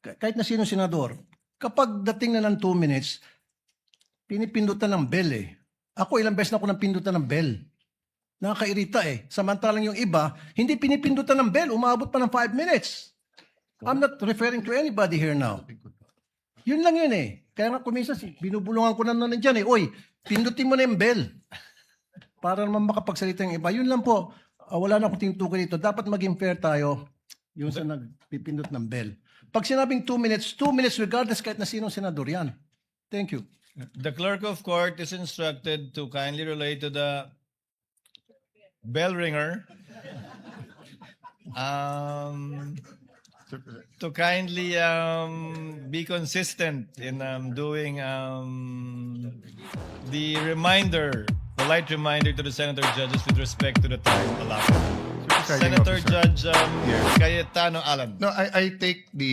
kahit na sino senador, kapag dating na ng 2 minutes, pinipindutan ng bell eh. Ako ilang beses na ako nang pindutan ng bell. Nakakairita eh. Samantalang yung iba, hindi pinipindutan ng bell, umabot pa ng 5 minutes. I'm not referring to anybody here now. Yun lang yun eh. Kaya nga kuminsan, binubulungan ko na nandiyan eh. Oy, pindutin mo na yung bell. Para naman makapagsalita yung iba. Yun lang po. Wala na akong tinutukoy dito. Dapat maging fair tayo yung sa nagpipindot ng bell. Pag sinabing 2 minutes regardless kahit na sinong senador yan. Thank you. The clerk of court is instructed to kindly relate to the bell ringer to kindly be consistent in doing the polite reminder to the senator judges with respect to the time allowed. Presiding Senator officer. Judge Cayetano Alan. No, I take the